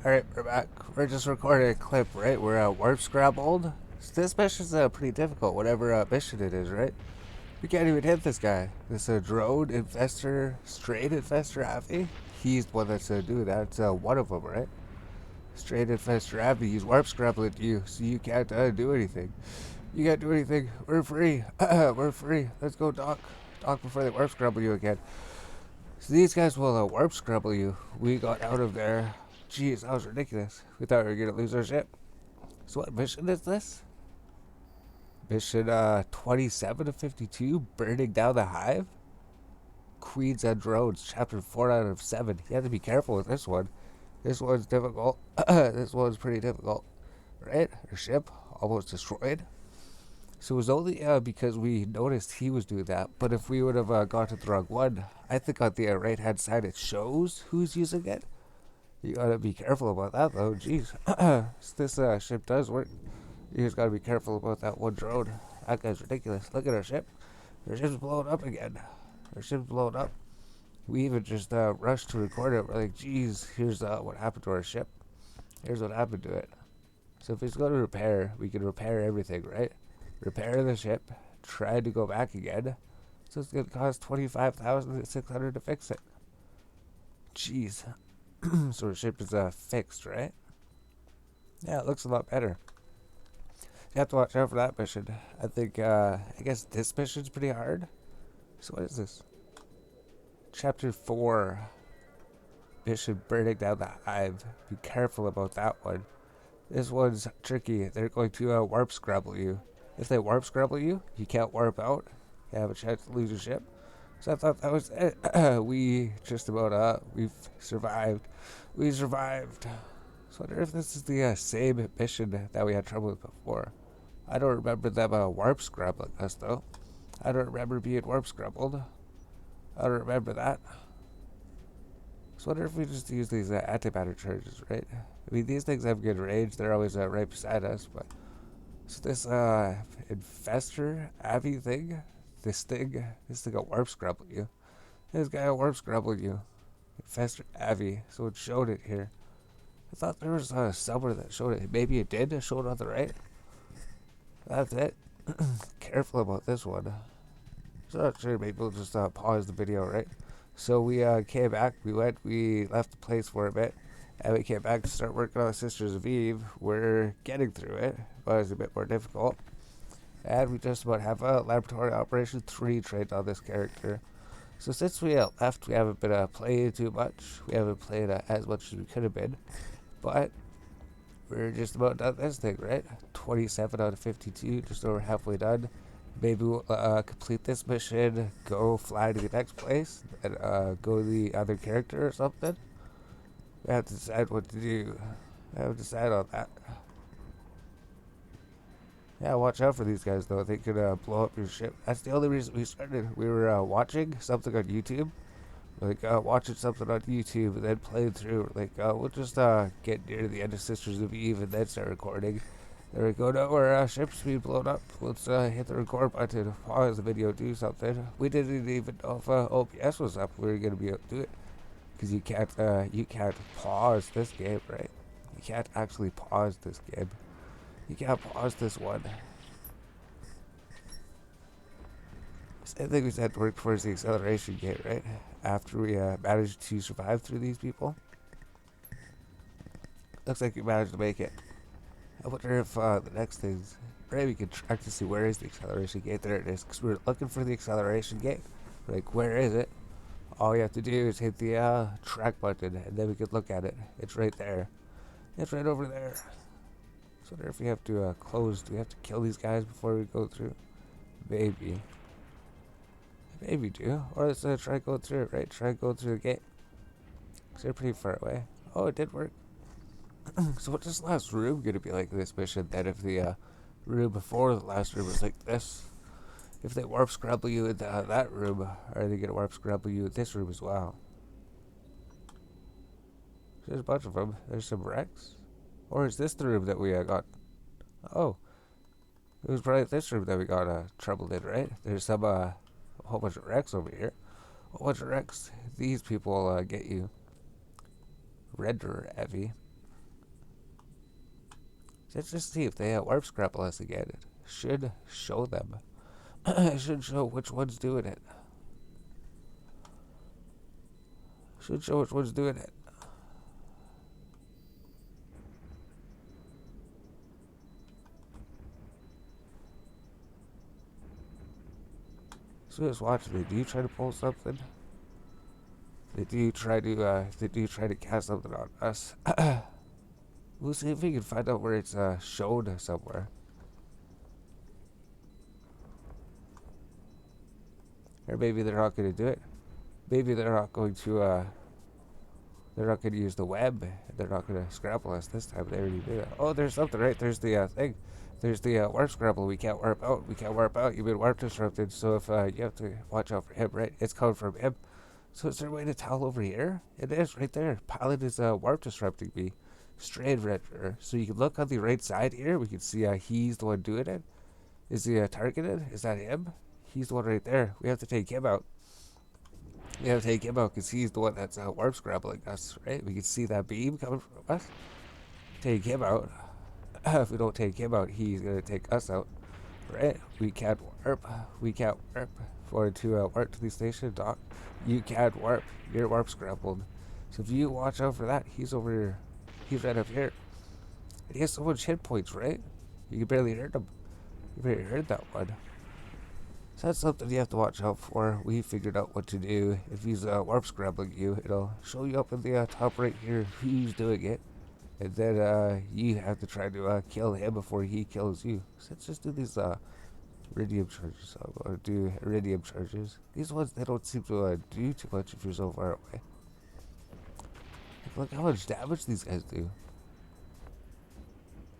Alright, we're back. We're just recording a clip, right? We're warp scrabbled. So this mission's pretty difficult, whatever mission it is, right? We can't even hit this guy. This drone investor, straight investor Avi. He's the one that's doing that. It's one of them, right? Straight investor Avi, he's warp scrabbling you, so you can't do anything. You can't do anything. We're free. We're free. Let's go, Doc. Doc before they warp scrabble you again. So these guys will warp scrabble you. We got out of there. Jeez, that was ridiculous. We thought we were gonna lose our ship. So what mission is this? Mission 27 of 52, burning down the hive? Queens and drones, chapter 4 out of 7. You have to be careful with this one. This one's difficult. This one's pretty difficult. Right? Our ship almost destroyed. So it was only because we noticed he was doing that. But if we would have gone to the wrong one, I think on the right hand side it shows who's using it. You gotta be careful about that though. Jeez. This ship does work. You just gotta be careful about that one drone. That guy's ridiculous. Look at our ship. Our ship's blown up again. Our ship's blown up. We even just rushed to record it. We're like, geez, here's what happened to our ship. Here's what happened to it. So if it's going to repair, we can repair everything, right? Repair the ship. Try to go back again. So it's going to cost $25,600 to fix it. Jeez. So our ship is fixed, right? Yeah, it looks a lot better. You have to watch out for that mission. I think, I guess this mission's pretty hard. So what is this? Chapter 4. Mission burning down the hive. Be careful about that one. This one's tricky. They're going to warp scrabble you. If they warp scrabble you, you can't warp out. You have a chance to lose your ship. So I thought that was it. We just about, we've survived. We survived. So I wonder if this is the same mission that we had trouble with before. I don't remember them warp scrabbling us though. I don't remember being warp scrabbled. I don't remember that. So I wonder if we just use these antimatter charges, right? I mean, these things have good range. They're always right beside us, but... So this infestor Avi thing, this thing will warp scrabble you. This guy will warp scrabble you. Infestor Avi. So it showed it here. I thought there was somewhere that showed it. Maybe it did show it on the right. That's it. Careful about this one. So not sure. Maybe we'll just pause the video, right? So we came back. We left the place for a bit. And we came back to start working on Sisters of Eve. We're getting through it, but it's a bit more difficult. And we just about have a laboratory operation 3 trained on this character. So since we left, we haven't been playing too much. We haven't played as much as we could have been. But we're just about done this thing, right? 27 out of 52, just over halfway done. Maybe we'll complete this mission, go fly to the next place, and go to the other character or something. We have to decide what to do. I have to decide on that. Yeah, watch out for these guys though. They could blow up your ship. That's the only reason we started. We were watching something on YouTube. Like watching something on YouTube and then playing through. Like we'll just get near the end of Sisters of Eve and then start recording. There we go. Now our ship's being blown up. Let's hit the record button. Pause the video. Do something. We didn't even know if OBS was up. We were gonna be able to do it. Because you can't pause this game, right? You can't actually pause this game. You can't pause this one. Same thing we said to work towards the acceleration gate, right? After we managed to survive through these people. Looks like we managed to make it. I wonder if the next thing's... Maybe we can track to see where is the acceleration gate. There it is. Because we were looking for the acceleration gate. We're like, where is it? All you have to do is hit the track button, and then we can look at it. It's right there. It's right over there. So I wonder if we have to close. Do we have to kill these guys before we go through? Maybe. Maybe do. Or let's try going through it, right? Try going through the gate. Because they're pretty far away. Oh, it did work. So what's this last room going to be like this mission then if the room before the last room was like this? If they warp scrabble you in that room, are they going to warp scrabble you in this room as well? There's a bunch of them. There's some wrecks. Or is this the room that we got? Oh. It was probably this room that we got troubled in, right? There's some, a whole bunch of wrecks over here. A whole bunch of wrecks. These people get you. Render heavy. Let's just see if they warp scrabble us again. It should show them. It should show which one's doing it. Should show which one's doing it. So just watch. They do try to pull something. They do try to cast something on us. We'll see if we can find out where it's shown somewhere. Or maybe they're not going to do it. Maybe they're not going to. They're not going to use the web. They're not going to scramble us this time. They already did it. Oh, there's something, right? There's the thing. There's the warp scramble. We can't warp out. We can't warp out. You've been warp disrupted. So if you have to watch out for him, right? It's coming from him. So is there a way to tell over here? It is right there. Pilot is warp disrupting me. Straight red. So you can look on the right side here. We can see he's the one doing it. Is he targeted? Is that him? He's the one right there. We have to take him out. We have to take him out because he's the one that's warp scrabbling us, right? We can see that beam coming from us. Take him out. If we don't take him out, he's going to take us out, right? We can't warp. We can't warp. For to warp to the station, Doc. You can't warp. You're warp scrambled. So if you watch out for that, he's over here. He's right up here. And he has so much hit points, right? You barely heard him. You barely heard that one. So that's something you have to watch out for. We figured out what to do. If he's warp scrambling you, it'll show you up in the top right here who's doing it. And then you have to try to kill him before he kills you. So let's just do these iridium charges. I'm going to do iridium charges. These ones, they don't seem to do too much if you're so far away. Look how much damage these guys do.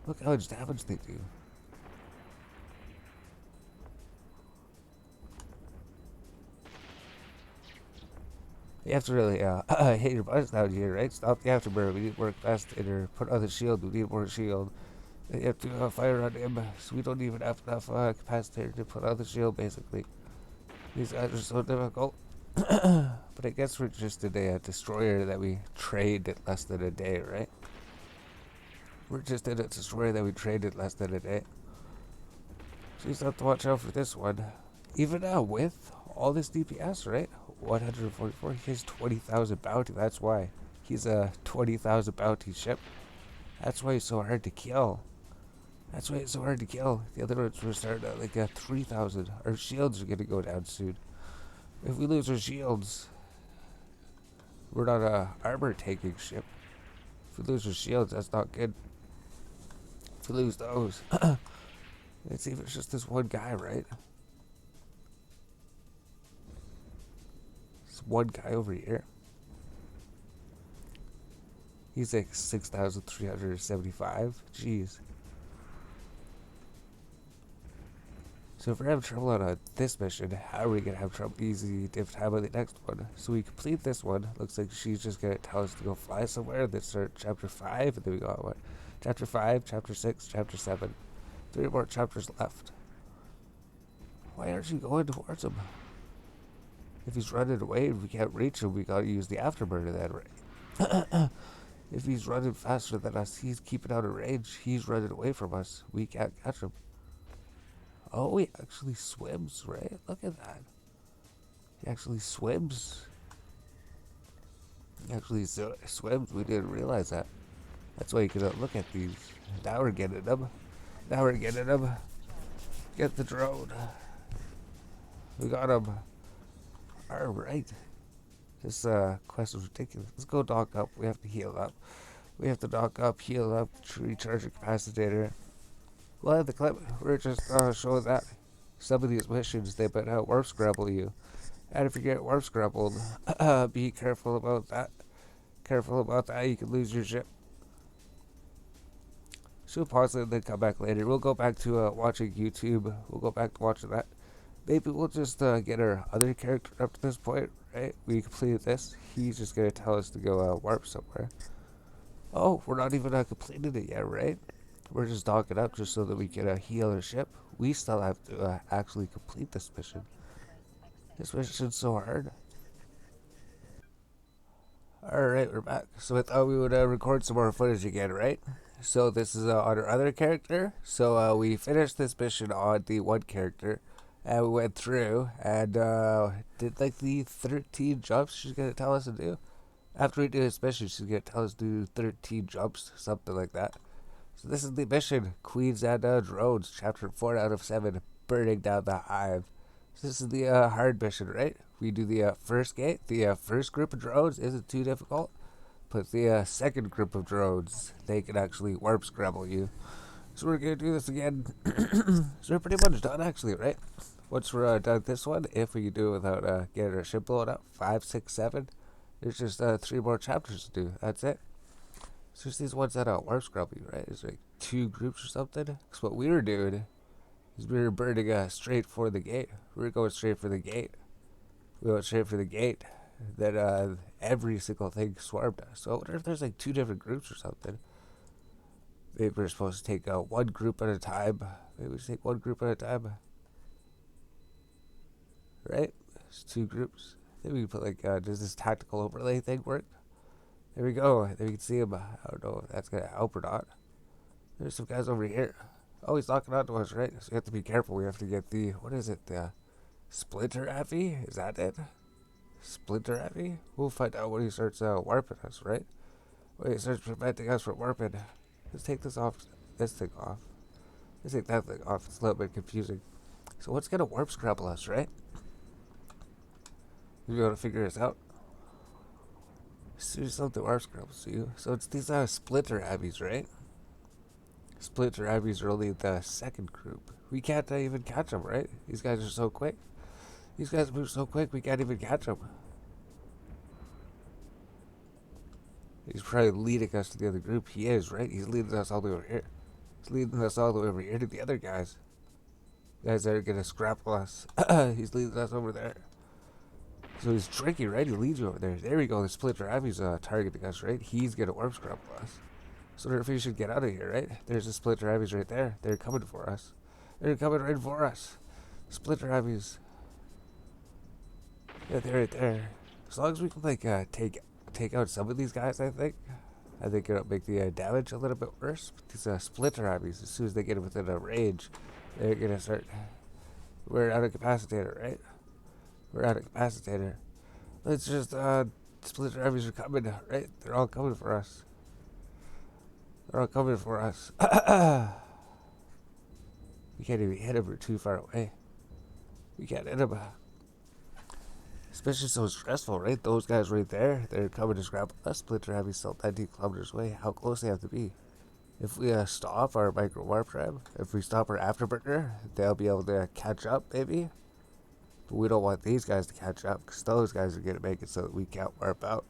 Look how much damage they do. You have to really hit your buttons down here, right? Stop the afterburner. We need to work fast or put on the shield. We need more shield. You have to fire on him, so we don't even have enough capacitor to put on the shield, basically. These guys are so difficult. But I guess we're just in a destroyer that we trade in less than a day, right? We're just in a destroyer that we trade in less than a day. So you just have to watch out for this one. Even with all this DPS, right? 144, he has 20,000 bounty. That's why. He's a 20,000 bounty ship. That's why he's so hard to kill. That's why it's so hard to kill. The other ones were starting at like 3,000. Our shields are going to go down soon. If we lose our shields, we're not a armor taking ship. If we lose our shields, that's not good. If we lose those, let's see if it's just this one guy, right? This one guy over here. He's like 6,375. Jeez. So if we're having trouble on this mission, how are we going to have trouble easy if time on the next one? So we complete this one. Looks like she's just going to tell us to go fly somewhere. Then start chapter 5. And then we got what? Chapter 5, chapter 6, chapter 7. 3 more chapters left. Why aren't you going towards him? If he's running away and we can't reach him, we got to use the afterburner then, right? If he's running faster than us, he's keeping out of range. He's running away from us. We can't catch him. Oh, he actually swims, right? Look at that. He actually swims. He actually swims. We didn't realize that. That's why you can look at these. Now we're getting them. Now we're getting them. Get the drone. We got him. Alright. This quest is ridiculous. Let's go dock up. We have to heal up. We have to dock up, heal up, recharge your capacitator. We'll have the clip. We're just showing that some of these missions, they've been warp scramble you. And if you get warp scrambled, be careful about that. Careful about that. You can lose your ship. So pause it and then come back later. We'll go back to watching YouTube. We'll go back to watching that. Maybe we'll just get our other character up to this point, right? We completed this. He's just going to tell us to go warp somewhere. Oh, we're not even completed it yet, right? We're just docking up just so that we can heal our ship. We still have to actually complete this mission. This mission's so hard. Alright, we're back. So I thought we would record some more footage again, right? So this is on our other character. So we finished this mission on the one character, and we went through and did like the 13 jumps she's gonna tell us to do. After we do this mission, she's gonna tell us to do 13 jumps, something like that. So this is the mission, Queens and Drones, chapter 4 out of 7, burning down the hive. So this is the hard mission, right? We do the first gate. The first group of drones isn't too difficult. But the second group of drones, they can actually warp scramble you. So we're going to do this again. So we're pretty much done actually, right? Once we're done with this one, if we can do it without getting our ship blown up, 5, 6, 7, there's just 3 more chapters to do. That's it. So there's these ones that warp scramble you, right? There's like 2 groups or something. Because what we were doing is we were burning straight for the gate. We were going straight for the gate. We went straight for the gate. Then every single thing swarmed us. So I wonder if there's like 2 different groups or something. Maybe we're supposed to take one group at a time. Maybe we should take one group at a time. Right? There's 2 groups. Maybe we can put like, does this tactical overlay thing work? There we go. There we can see him. I don't know if that's going to help or not. There's some guys over here. Oh, he's locking onto us, right? So we have to be careful. We have to get the, what is it? The Splinter Abbey? Is that it? Splinter Abbey? We'll find out when he starts warping us, right? When he starts preventing us from warping. Let's take this off. This thing off. Let's take that thing off. It's a little bit confusing. So what's gonna warp scramble us, right? We'll be able to figure this out. As soon as something warp scrambles you. So it's these Splinter Abbeys, right? Splinter Abbeys are only the second group. We can't even catch them, right? These guys are so quick. These guys move so quick, we can't even catch them. He's probably leading us to the other group. He is, right? He's leading us all the way over here. He's leading us all the way over here to the other guys. Guys that are going to scrapple us. He's leading us over there. So he's tricky, right? He leads you over there. There we go. The Splinter Abbey's targeting us, right? He's going to warp scrapple us. So if we should get out of here, right? There's the Splinter Abbeys right there. They're coming for us. They're coming right for us. Splinter Abbeys. Yeah, they're right there. As long as we can, like, take out some of these guys, I think it'll make the damage a little bit worse. But these Splinter Abbeys, as soon as they get within a range, they're going to start... We're out of capacitator, right? We're out of capacitator. Let's just, Splinter Abbeys are coming, right? They're all coming for us. They're all coming for us. We can't even hit them. We're too far away. We can't hit them. Especially so stressful, right? Those guys right there, they're coming to scrap us. Splinter Abbey's still 19 kilometers away. How close they have to be? If we stop our micro warp drive, if we stop our afterburner, they'll be able to catch up, maybe. But we don't want these guys to catch up, because those guys are going to make it so that we can't warp out.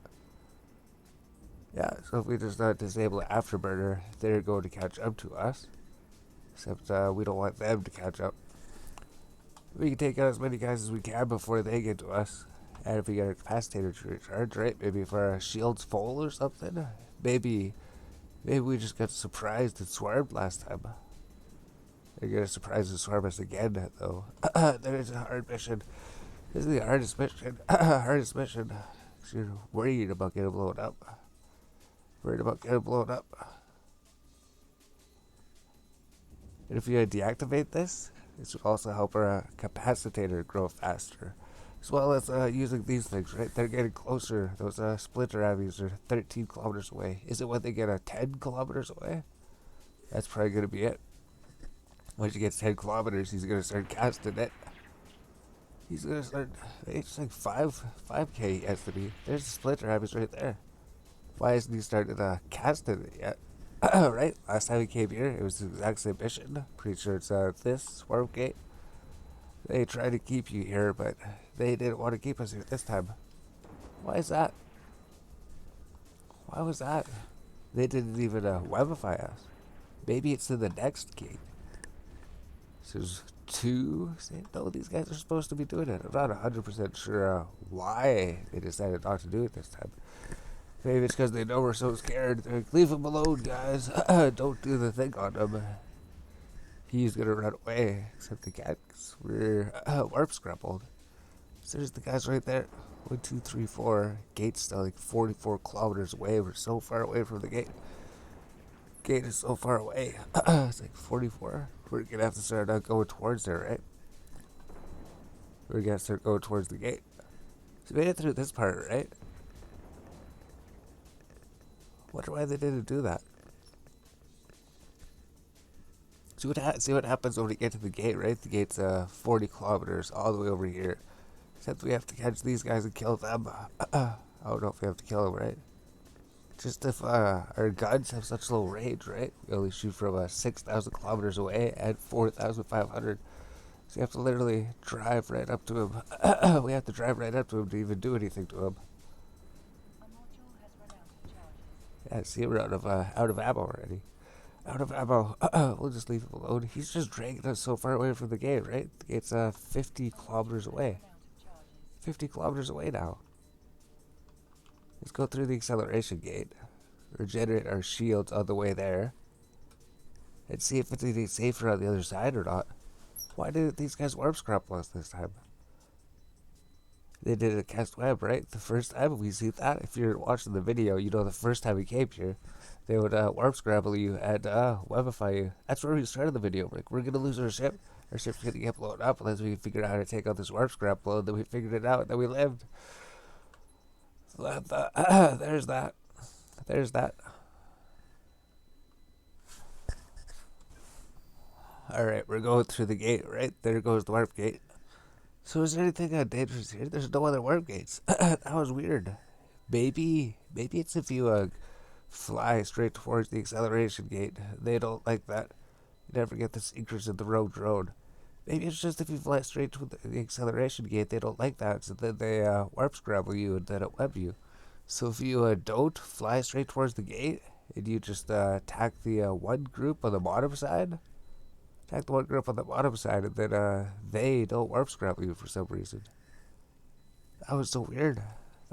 Yeah, so if we just disable the afterburner, they're going to catch up to us. Except we don't want them to catch up. We can take out as many guys as we can before they get to us. And if we get our capacitator to recharge, right? Maybe if our shield's full or something. Maybe we just got surprised and swarmed last time. They're gonna surprise and swarm us again, though. There's a hard mission. This is the hardest mission. Hardest mission. Because you're worried about getting blown up. Worried about getting blown up. And if you deactivate this, this will also help our capacitator grow faster. As well as using these things, right? They're getting closer. Those Splinter Abbeys are 13 kilometers away. Is it when they get 10 kilometers away? That's probably going to be it. Once he gets 10 kilometers, he's going to start casting it. He's going to start... It's like 5K he has to be. There's the Splinter Abbeys right there. Why hasn't he started casting it yet? Right? Last time he came here, it was the exact same mission. Pretty sure it's this Swarm Gate. They tried to keep you here, but they didn't want to keep us here this time. Why is that? Why was that? They didn't even webify us. Maybe it's in the next gate. So there's 2. No, these guys are supposed to be doing it. I'm not 100% sure why they decided not to do it this time. Maybe it's because they know we're so scared. They're like, leave him alone, guys. Don't do the thing on him. He's gonna run away. Except the cat, because we're warp scrambled. So there's the guys right there. 1, 2, 3, 4. Gate's still like 44 kilometers away. We're so far away from the gate. gate is so far away. It's like 44. We're gonna have to start going towards there, right? We're gonna start going towards the gate. So we made it through this part, right? Wonder why they didn't do that. See what happens when we get to the gate, right? The gate's 40 kilometers all the way over here. Except we have to catch these guys and kill them. I don't know if we have to kill them, right? Just if our guns have such low range, right? We only shoot from 6,000 kilometers away at 4,500. So you have to literally drive right up to him. We have to drive right up to him to even do anything to him. Yeah, see, we're out of ammo already. Out of ammo. We'll just leave him alone. He's just dragging us so far away from the gate, right? The gate's 50 kilometers away. 50 kilometers away now. Let's go through the acceleration gate. Regenerate our shields on the way there. And see if it's anything safer on the other side or not. Why didn't these guys warp scrap us this time? They did a cast web, right? The first time we see that, if you're watching the video, you know the first time we came here, they would warp scramble you and webify you. That's where we started the video. Like, we're gonna lose our ship. Our ship's gonna get blown up unless we figure out how to take out this warp scramble. And then we figured it out, and then we lived. So there's that. There's that. Alright, we're going through the gate, right? There goes the warp gate. So is there anything dangerous here? There's no other warp gates. That was weird. Maybe it's if you fly straight towards the acceleration gate. They don't like that. You never get the secrets of the rogue drone. Maybe it's just if you fly straight to the acceleration gate, they don't like that. So then they warp scramble you and then it web you. So if you don't fly straight towards the gate and you just attack the one group on the bottom side, attack the one group on the bottom side, and then they don't warp scramble you for some reason. That was so weird.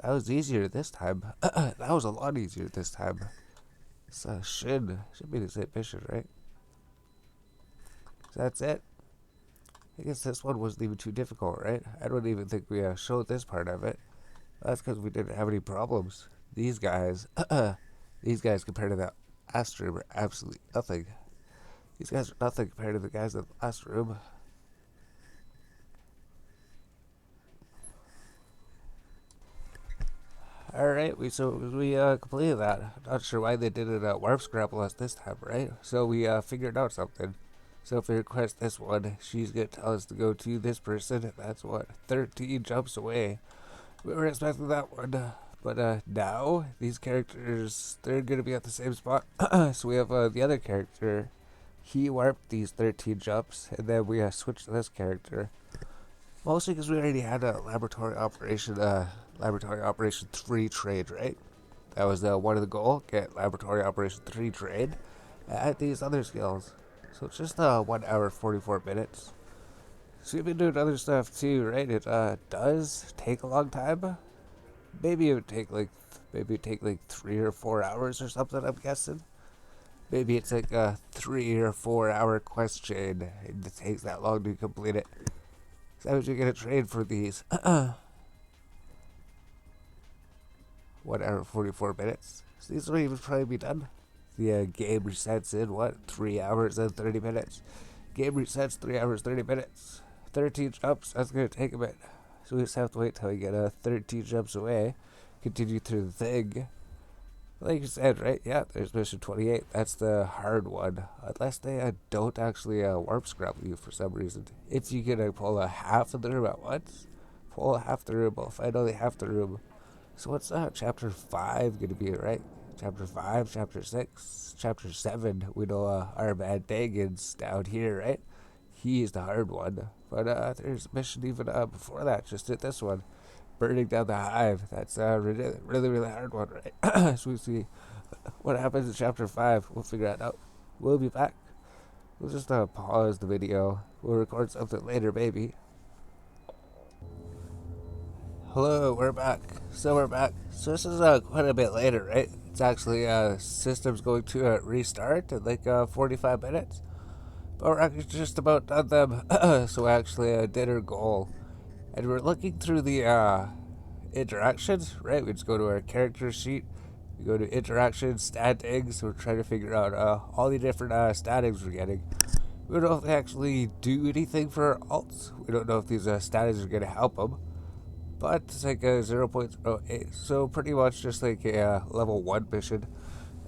That was easier this time. That was a lot easier this time. So should be the same mission, right? So that's it. I guess this one wasn't even too difficult, right? I don't even think we showed this part of it. That's because we didn't have any problems. These guys, compared to that last room, are absolutely nothing. These guys are nothing compared to the guys in the last room. Alright, we completed that. Not sure why they didn't warp scramble us this time, right? So we figured out something. So if we request this one, she's gonna tell us to go to this person. That's what, 13 jumps away. We were expecting that one. But now, these characters, they're gonna be at the same spot. So we have the other character. He warped these 13 jumps, and then we switched to this character. Mostly because we already had a laboratory operation 3 trade, right? That was one of the goal, get laboratory operation 3 trade, add these other skills. So it's just 1 hour 44 minutes. So we've been doing other stuff too, right? It does take a long time. Maybe it would take like 3 or 4 hours or something, I'm guessing. Maybe it's like a 3 or 4 hour quest chain. It takes that long to complete it. So that was you're gonna trade for these. 1 hour 44 minutes. So these will even probably be done. The game resets in what? 3 hours and 30 minutes. Game resets 3 hours 30 minutes. 13 jumps. That's gonna take a bit. So we just have to wait till we get 13 jumps away. Continue through the thing. Like you said, right? Yeah, there's mission 28. That's the hard one. Unless they don't actually warp scramble you for some reason. If you can pull a half of the room at once, pull half the room. I'll find only half the room. So what's chapter 5 going to be, right? Chapter 5, chapter 6, chapter 7. We know our man Dagon's down here, right? He's the hard one. But there's a mission even before that. Just did this one. Burning down the hive. That's a really, really hard one, right? So we see what happens in chapter 5. We'll figure that out. We'll be back. We'll just pause the video. We'll record something later, maybe. Hello, we're back. So this is quite a bit later, right? It's actually system's going to restart in like 45 minutes. But we're actually just about done them. So we actually did our goal. And we're looking through the interactions, right? We just go to our character sheet, We go to interaction, statics. We're trying to figure out all the different statics we're getting. We don't know if they actually do anything for our alts. We don't know if these statics are going to help them. But it's like a 0.08. So pretty much just like a level 1 mission.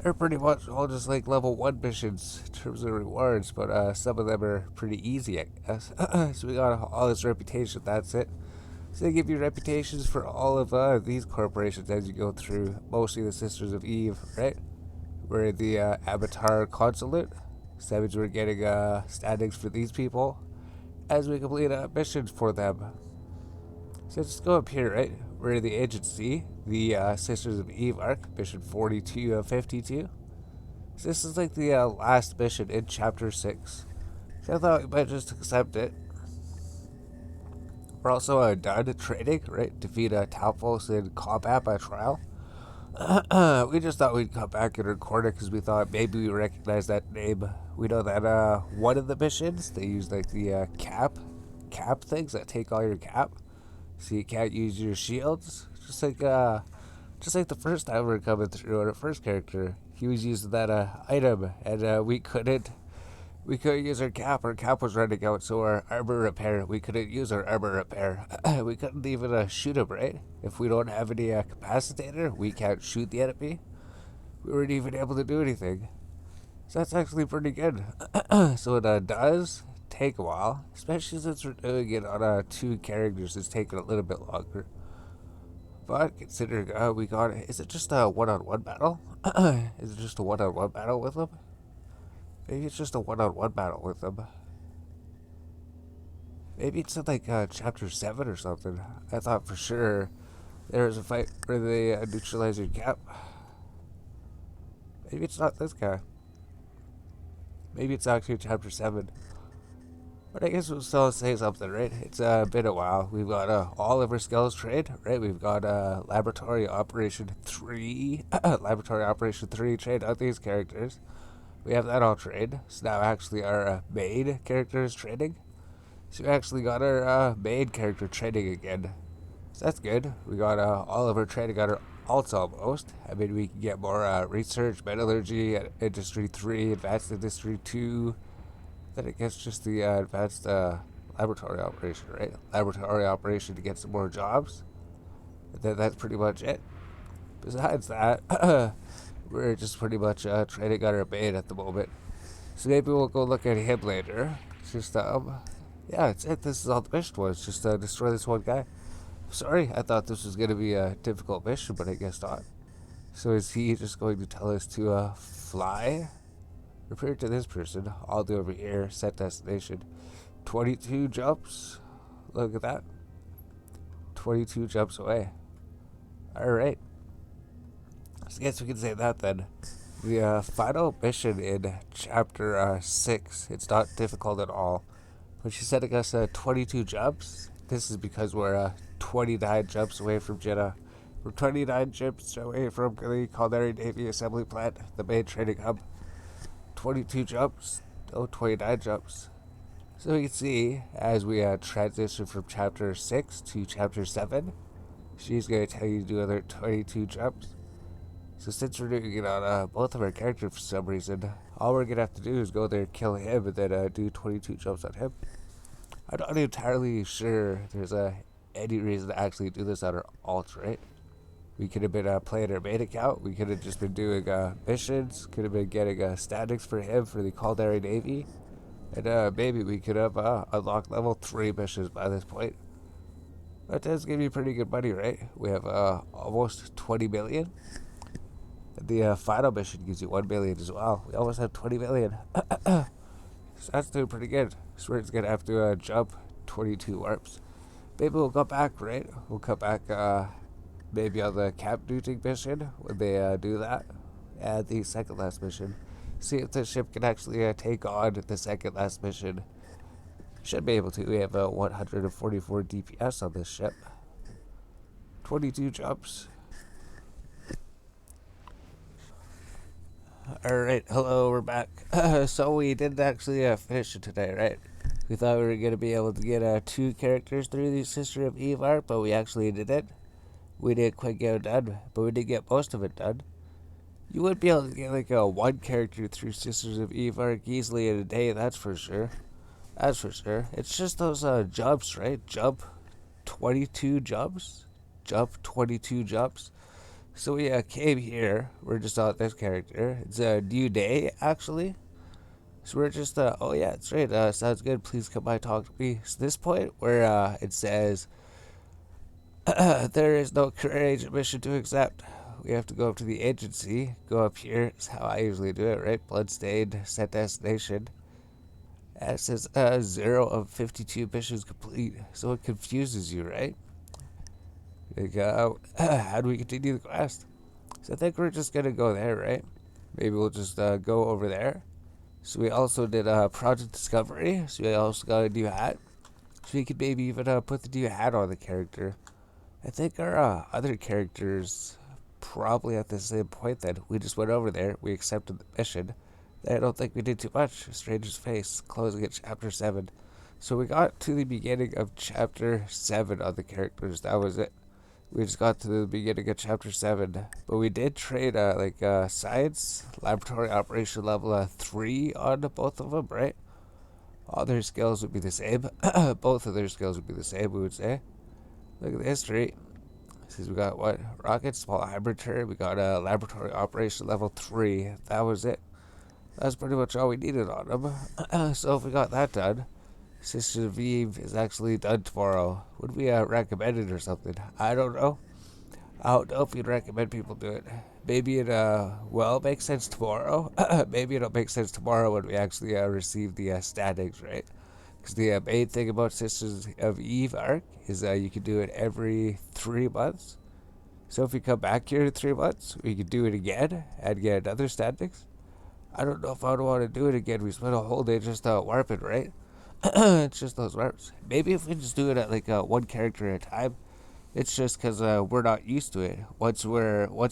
They're pretty much all just like level 1 missions in terms of rewards. But some of them are pretty easy, I guess. So we got all this reputation. That's it. So they give you reputations for all of these corporations as you go through, mostly the Sisters of Eve, right? We're in the Avatar Consulate. So that means we're getting standings for these people as we complete missions for them. So let's go up here, right? We're in the agency, the Sisters of Eve arc, mission 42 of 52. So this is like the last mission in chapter 6. So I thought we might just accept it. We're also done training, right? Defeat Talfos in combat by trial. We just thought we'd come back and record it because we thought maybe we recognize that name. We know that one of the missions, they use like the cap things that take all your cap. So you can't use your shields. Just like the first time we were coming through on our first character. He was using that item and we couldn't use our cap. Our cap was running out, so our armor repair, we couldn't use our armor repair. We couldn't even shoot him, right? If we don't have any capacitator, we can't shoot the enemy. We weren't even able to do anything. So that's actually pretty good. So it does take a while, especially since we're doing it on 2 characters. It's taking a little bit longer. But considering we got it, is it just a one-on-one battle? Is it just a one-on-one battle with them? Maybe it's just a one-on-one battle with them. Maybe it's in like chapter 7 or something. I thought for sure there was a fight where they neutralize your cap. Maybe it's not this guy. Maybe it's actually chapter 7. But I guess we'll still say something, right? It's been a while. We've got all of our skills trained, right? We've got Laboratory Operation 3. Laboratory Operation 3 trained on these characters. We have that all trained. So now actually our main character is training. So we actually got our main character training again. So that's good. We got all of our training on our alts almost. I mean, we can get more research, metallurgy, industry 3, advanced industry 2. Then I guess just the advanced laboratory operation, right? Laboratory operation to get some more jobs. And then that's pretty much it. Besides that, we're just pretty much training on our main at the moment. So maybe we'll go look at him later. It's just, yeah, it's it. This is all the mission was. Just destroy this one guy. Sorry, I thought this was going to be a difficult mission, but I guess not. So is he just going to tell us to fly? Repair to this person. I'll do over here. Set destination. 22 jumps. Look at that. 22 jumps away. Alright. So I guess we can say that then. The final mission in chapter 6. It's not difficult at all. But she's setting us 22 jumps. This is because we're 29 jumps away from Jeddah. We're 29 jumps away from the Culinary Navy Assembly Plant, the main training hub. 22 jumps. Oh, 29 jumps. So we can see as we transition from chapter 6 to chapter 7, she's going to tell you to do another 22 jumps. So since we're doing it on both of our characters for some reason, all we're going to have to do is go there, kill him, and then do 22 jumps on him. I'm not entirely sure there's any reason to actually do this on our alt, right? We could have been playing our main account. We could have just been doing missions. Could have been getting statics for him for the Culinary Navy. And maybe we could have unlocked level 3 missions by this point. That does give you pretty good money, right? We have almost 20 million. The final mission gives you 1 million as well. We almost have 20 million. So that's doing pretty good. So we're just going to have to jump 22 warps. Maybe we'll go back, right? We'll come back maybe on the cap looting mission when they do that. And the second last mission. See if the ship can actually take on the second last mission. Should be able to. We have 144 DPS on this ship. 22 jumps. Alright, hello, we're back. So we didn't actually finish it today, right? We thought we were going to be able to get 2 characters through the Sister of Eve arc, but we actually didn't. We didn't quite get it done, but we did get most of it done. You would be able to get like a one character through Sisters of Eve arc easily in a day, that's for sure. That's for sure. It's just those jumps, right? Jump 22 jumps. Jump 22 jumps. So we came here. We're just on this character. It's a new day, actually. So we're just, oh yeah, it's right. Sounds good. Please come by, talk to me. So this point where it says, there is no career agent mission to accept. We have to go up to the agency. Go up here. Is how I usually do it, right? Bloodstained, set destination. And it says 0 of 52 missions complete. So it confuses you, right? Like, how do we continue the quest? So I think we're just gonna go there, right? Maybe we'll just go over there. So we also did Project Discovery. So we also got a new hat. So we could maybe even put the new hat on the character. I think our other characters probably at the same point that we just went over there. We accepted the mission. I don't think we did too much. Stranger's Face, closing at Chapter 7. So we got to the beginning of Chapter 7 on the characters. That was it. We just got to the beginning of Chapter 7. But we did trade, science, laboratory operation level 3 on both of them, right? All their skills would be the same. Both of their skills would be the same, we would say. Look at the history. Says we got what? Rocket, small hybrid turret. We got a laboratory operation level 3. That was it. That's pretty much all we needed on them. So if we got that done, Sister Vive is actually done tomorrow. Would we recommend it or something? I don't know. I don't know if we'd recommend people do it. Maybe it well make sense tomorrow. Maybe it'll make sense tomorrow when we actually receive the standings, right? Because the main thing about Sisters of Eve arc is you can do it every 3 months. So if we come back here in 3 months, we can do it again and get another standings. I don't know if I would want to do it again. We spent a whole day just warping, right? It's just those warps. Maybe if we just do it at like one character at a time. It's just because we're not used to it. Once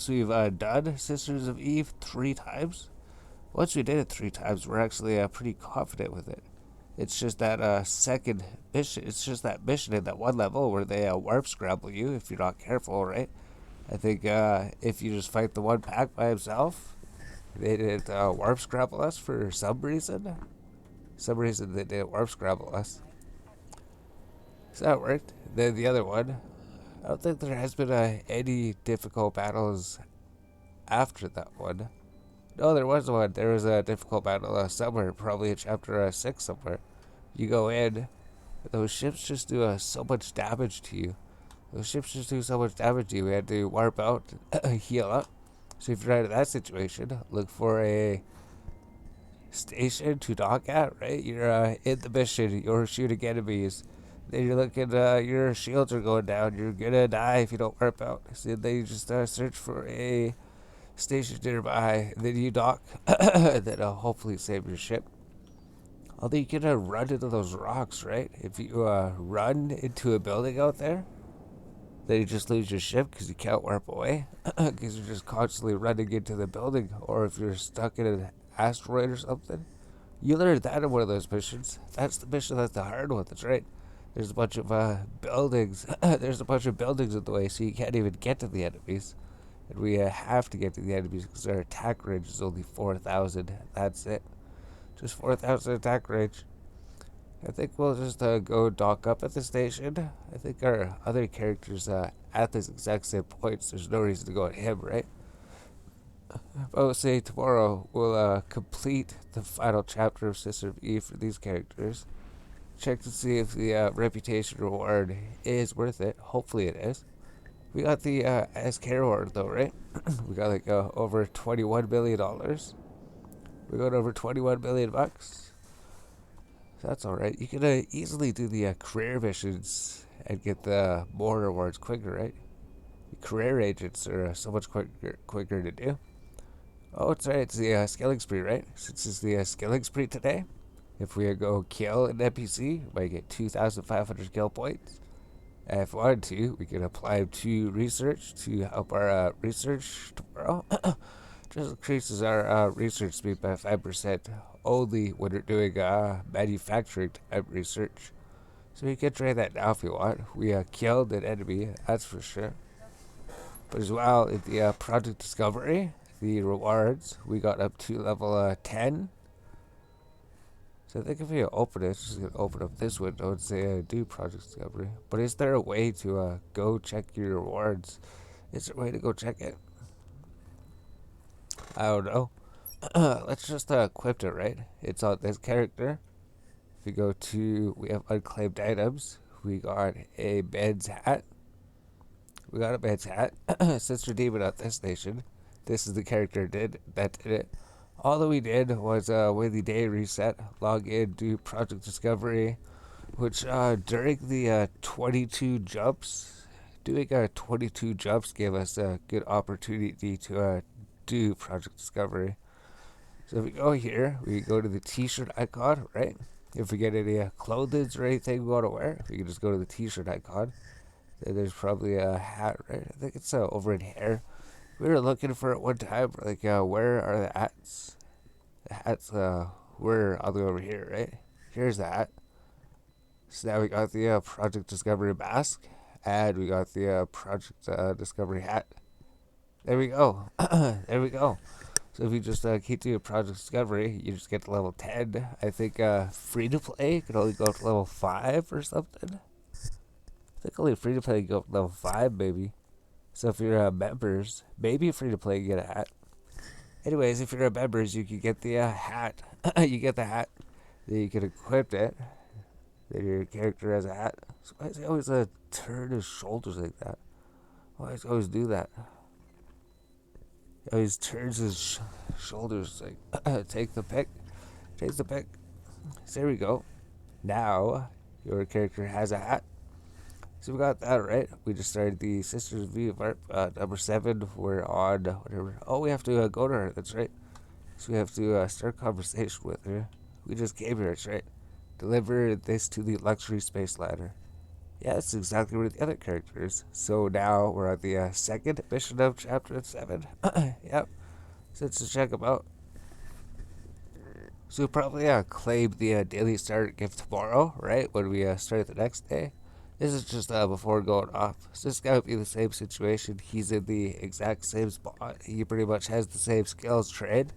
we've done Sisters of Eve 3 times, once we did it 3 times, we're actually pretty confident with it. It's just that second mission. It's just that mission at that one level where they warp scramble you if you're not careful, right? I think if you just fight the one pack by himself, they didn't warp scramble us for some reason. Some reason they didn't warp scramble us. So that worked. Then the other one, I don't think there has been any difficult battles after that one. No, there was one. There was a difficult battle somewhere, probably in chapter 6 somewhere. You go in, those ships just do so much damage to you. Those ships just do so much damage to you. We had to warp out, heal up. So if you're out of that situation, look for a station to dock at, right? You're in the mission, you're shooting enemies. Then you're looking, your shields are going down. You're gonna die if you don't warp out. So then you just search for a station nearby. Then you dock. Then hopefully save your ship. Although you can run into those rocks, right? If you run into a building out there, then you just lose your ship because you can't warp away. Because you're just constantly running into the building. Or if you're stuck in an asteroid or something. You learned that in one of those missions. That's the mission that's the hard one, that's right. There's a bunch of buildings. There's a bunch of buildings in the way, so you can't even get to the enemies. And we have to get to the enemies because our attack range is only 4,000. That's it. Just 4,000 attack range. I think we'll just go dock up at the station. I think our other characters at this exact same point, so there's no reason to go at him, right? I would say tomorrow we'll complete the final chapter of Sister of Eve for these characters. Check to see if the reputation reward is worth it. Hopefully it is. We got the SK reward though, right? We got like over $21 billion. We got over 21 billion bucks. So that's alright. You can easily do the career missions and get the more rewards quicker, right? The career agents are so much quicker to do. Oh, it's right. It's the skilling spree, right? Since it's the skilling spree today, if we go kill an NPC, we might get 2,500 skill points. And if we wanted to, we can apply to research to help our research tomorrow. Just increases our research speed by 5%, only when we're doing manufacturing type research. So we can try that now if you want. We killed an enemy, that's for sure. But as well, in the Project Discovery, the rewards. We got up to level 10. So I think if you open it, it's just going to open up this window and say do project discovery. But is there a way to go check your rewards? Is there a way to go check it? I don't know. Let's just equip it, right? It's on this character. If we go to, we have unclaimed items. We got a man's hat. We got a man's hat. Since we're demon at this station, this is the character that did it. All that we did was when the day reset, log in, do project discovery, which during the 22 jumps, doing 22 jumps gave us a good opportunity to do project discovery. So if we go here, we go to the t-shirt icon, right? If we get any clothes or anything we want to wear, we can just go to the t-shirt icon. Then there's probably a hat, right? I think it's over in here. We were looking for it one time, like where are the hats? The hats were all the way over here, right? Here's the hat. So now we got the Project Discovery mask, and we got the Project Discovery hat. There we go. There we go. So if you just keep doing Project Discovery, you just get to level 10. I think free to play can only go up to level 5 or something. I think only free to play can go up to level 5, maybe. So if you're members, maybe free to play, you get a hat. Anyways, if you're members, you can get the hat. You get the hat. Then you can equip it. Then your character has a hat. So why does he always turn his shoulders like that? Why does he always do that? He always turns his shoulders like, take the pick. Takes the pick. So there we go. Now, your character has a hat. So we got that right. We just started the Sisters of Eve number 7. We're on whatever. Oh, we have to go to her. That's right. So we have to start conversation with her. We just came here. That's right. Deliver this to the luxury space ladder. Yeah, that's exactly where the other character is. So now we're on the second mission of chapter 7. Yep. So let's check them out. So we'll probably claim the daily start gift tomorrow, right? When we start the next day. This is just before going off. So this guy would be the same situation. He's in the exact same spot. He pretty much has the same skills trade.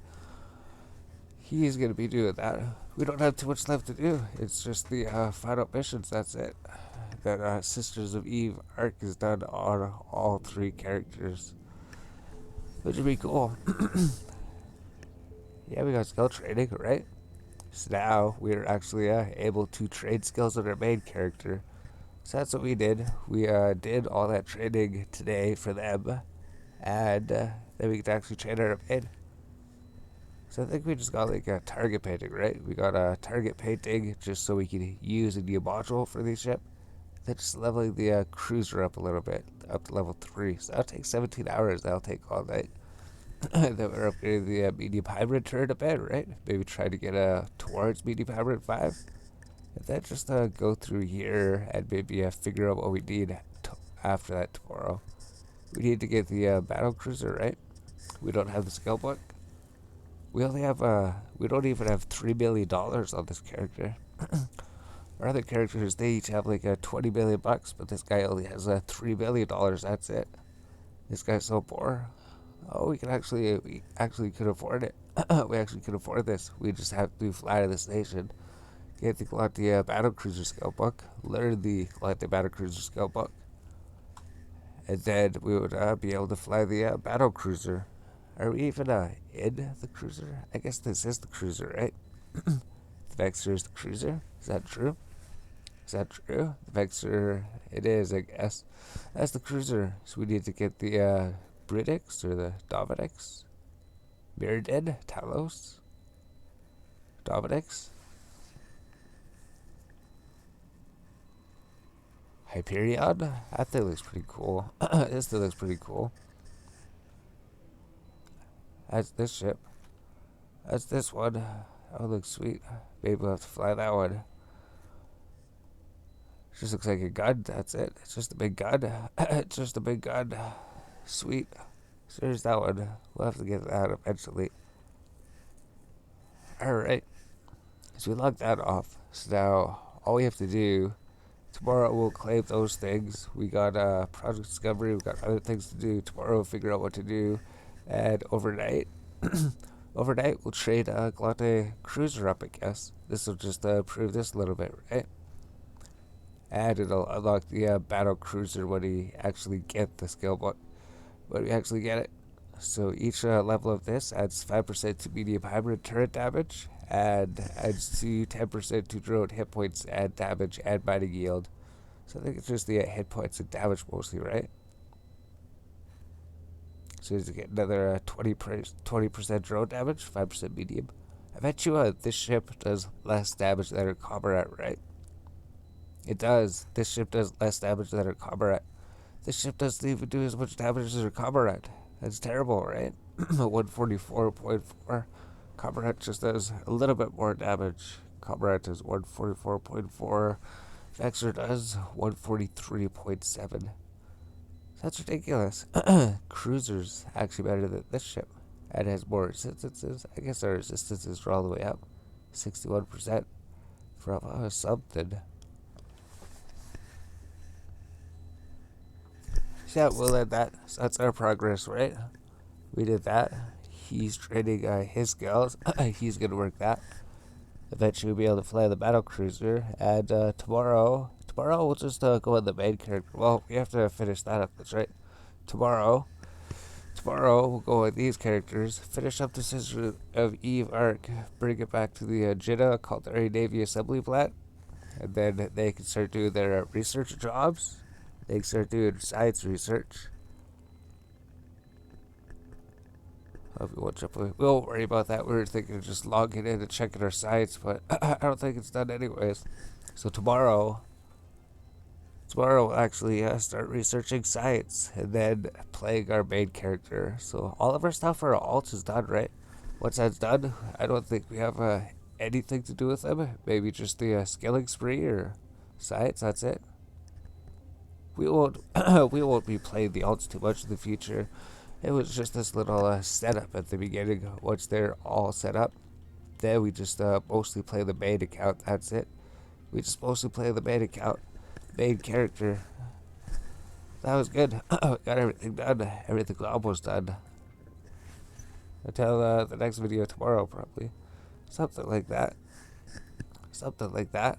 He's going to be doing that. We don't have too much left to do. It's just the final missions. That's it. That Sisters of Eve arc is done on all 3 characters. Which would be cool. Yeah, we got skill trading, right? So now we're actually able to trade skills on our main character. So that's what we did. We did all that trading today for them. And then we could actually trade our main. So I think we just got like a target painting, right? We got a target painting just so we could use a new module for the ship. Then just leveling the cruiser up a little bit, up to level 3. So that'll take 17 hours. That'll take all night. Then we're upgrading the medium hybrid turret a bit, right? Maybe try to get towards medium hybrid 5. And then just go through here and maybe figure out what we need after that tomorrow. We need to get the battle cruiser, right? We don't have the skill book. We only have we don't even have $3 million on this character. Our other characters, they each have like $20 million, but this guy only has $3 million. That's it. This guy's so poor. Oh, we actually could afford it. We actually could afford this. We just have to fly to the station, get the Galactic Battle Cruiser skill book, learn the Galactic Battle Cruiser skill book, and then we would be able to fly the Battle Cruiser. Are we even in the cruiser? I guess this is the cruiser, right? The Vexor is the cruiser. Is that true? Is that true? The Vexor, it is, I guess. That's the cruiser. So we need to get the Britix or the Dominix. Mirrodin, Talos, Dominix, Hyperion. That thing looks pretty cool. This thing looks pretty cool. That's this ship. That's this one. That one looks sweet. Maybe we'll have to fly that one. It just looks like a gun. That's it. It's just a big gun. It's just a big gun. Sweet. So there's that one. We'll have to get that eventually. Alright. So we locked that off. So now all we have to do, tomorrow we'll claim those things. We got Project Discovery. We got other things to do. Tomorrow we'll figure out what to do. And overnight, overnight we'll trade a Galante Cruiser up, I guess. This will just improve this a little bit, right? And it'll unlock the battle cruiser when we actually get the skill, but when we actually get it. So each level of this adds 5% to medium hybrid turret damage, and adds to 10% to drone hit points and damage and mining yield. So I think it's just the hit points and damage mostly, right? So you get another 20% drone damage, 5% medium. I bet you this ship does less damage than her comrade, right? It does. This ship does less damage than her comrade. This ship doesn't even do as much damage as her comrade. That's terrible, right? 144.4. Comrade just does a little bit more damage. Comrade does 144.4. Vexor does 143.7. That's ridiculous. Cruiser's actually better than this ship. And has more resistances. I guess our resistances are all the way up. 61% from something. So yeah, we'll end that. So that's our progress, right? We did that. He's training his skills. He's going to work that. Eventually we'll be able to fly the battle cruiser. And tomorrow we'll just go on the main character. Well, we have to finish that up, that's right. Tomorrow we'll go with these characters, finish up the Sister of Eve arc, bring it back to the Jeddah Caldari Navy Assembly Plant, and then they can start doing their research jobs. They can start doing science research. We won't worry about that. We were thinking of just logging in and checking our science, but I don't think it's done anyways. So tomorrow we'll actually start researching science and then playing our main character. So all of our stuff for our alts is done, right? Once that's done, I don't think we have anything to do with them. Maybe just the skilling spree or science. That's it. We won't we won't be playing the alts too much in the future. It was just this little setup at the beginning. Once they're all set up, then we just mostly play the main account. That's it. We just mostly play the main account, main character. That was good. Got everything done. Everything almost done. Until the next video tomorrow, probably. Something like that. Something like that.